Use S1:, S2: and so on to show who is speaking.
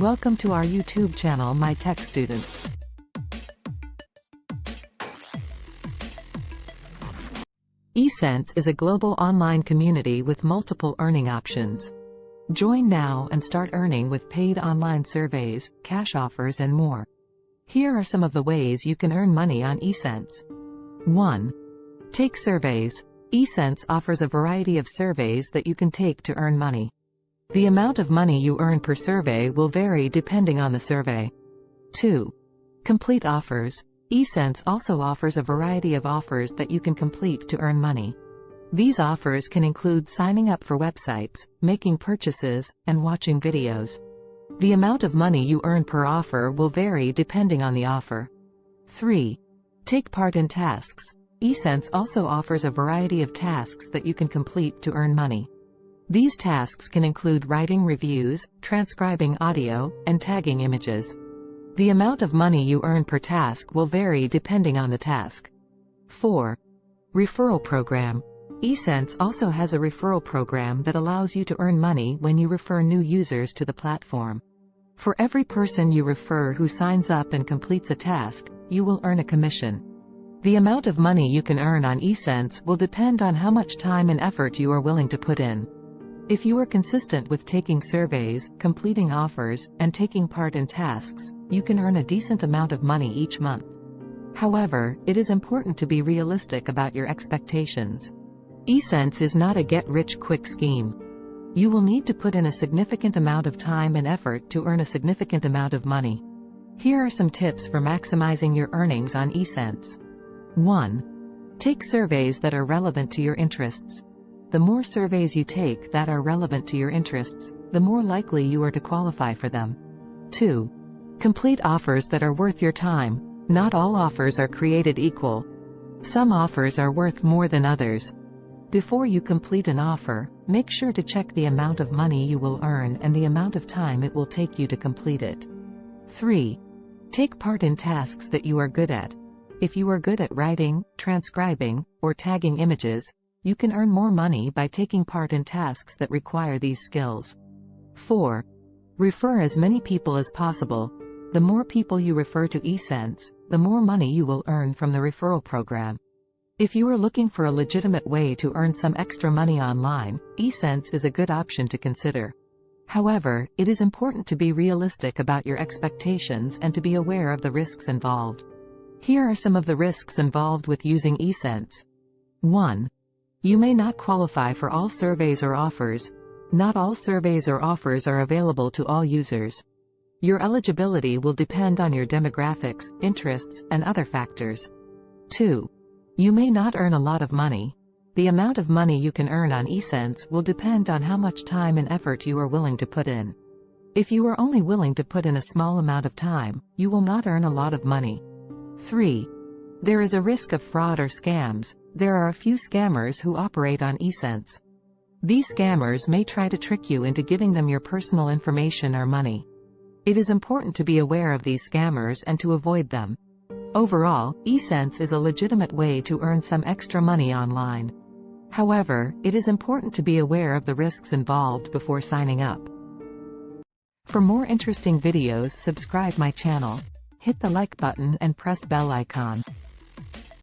S1: Welcome to our YouTube channel, My Tech Students. YSense is a global online community with multiple earning options. Join now and start earning with paid online surveys, cash offers and more. Here are some of the ways you can earn money on YSense. 1. Take surveys. YSense offers a variety of surveys that you can take to earn money. The amount of money you earn per survey will vary depending on the survey. 2. Complete offers. YSense also offers a variety of offers that you can complete to earn money. These offers can include signing up for websites, making purchases, and watching videos. The amount of money you earn per offer will vary depending on the offer. 3. Take part in tasks. YSense also offers a variety of tasks that you can complete to earn money. These tasks can include writing reviews, transcribing audio, and tagging images. The amount of money you earn per task will vary depending on the task. 4. Referral program. YSense also has a referral program that allows you to earn money when you refer new users to the platform. For every person you refer who signs up and completes a task, you will earn a commission. The amount of money you can earn on YSense will depend on how much time and effort you are willing to put in. If you are consistent with taking surveys, completing offers, and taking part in tasks, you can earn a decent amount of money each month. However, it is important to be realistic about your expectations. YSense is not a get-rich-quick scheme. You will need to put in a significant amount of time and effort to earn a significant amount of money. Here are some tips for maximizing your earnings on YSense. 1. Take surveys that are relevant to your interests. The more surveys you take that are relevant to your interests, the more likely you are to qualify for them. 2. Complete offers that are worth your time. Not all offers are created equal. Some offers are worth more than others. Before you complete an offer, make sure to check the amount of money you will earn and the amount of time it will take you to complete it. 3. Take part in tasks that you are good at. If you are good at writing, transcribing, or tagging images, you can earn more money by taking part in tasks that require these skills. 4. Refer as many people as possible. The more people you refer to YSense, the more money you will earn from the referral program. If you are looking for a legitimate way to earn some extra money online, YSense is a good option to consider. However, it is important to be realistic about your expectations and to be aware of the risks involved. Here are some of the risks involved with using YSense. 1. You may not qualify for all surveys or offers. Not all surveys or offers are available to all users. Your eligibility will depend on your demographics, interests, and other factors. 2. You may not earn a lot of money. The amount of money you can earn on YSense will depend on how much time and effort you are willing to put in. If you are only willing to put in a small amount of time, you will not earn a lot of money. 3. There is a risk of fraud or scams. There are a few scammers who operate on YSense. These scammers may try to trick you into giving them your personal information or money. It is important to be aware of these scammers and to avoid them. Overall, YSense is a legitimate way to earn some extra money online. However, it is important to be aware of the risks involved before signing up. For more interesting videos, subscribe my channel. Hit the like button and press bell icon.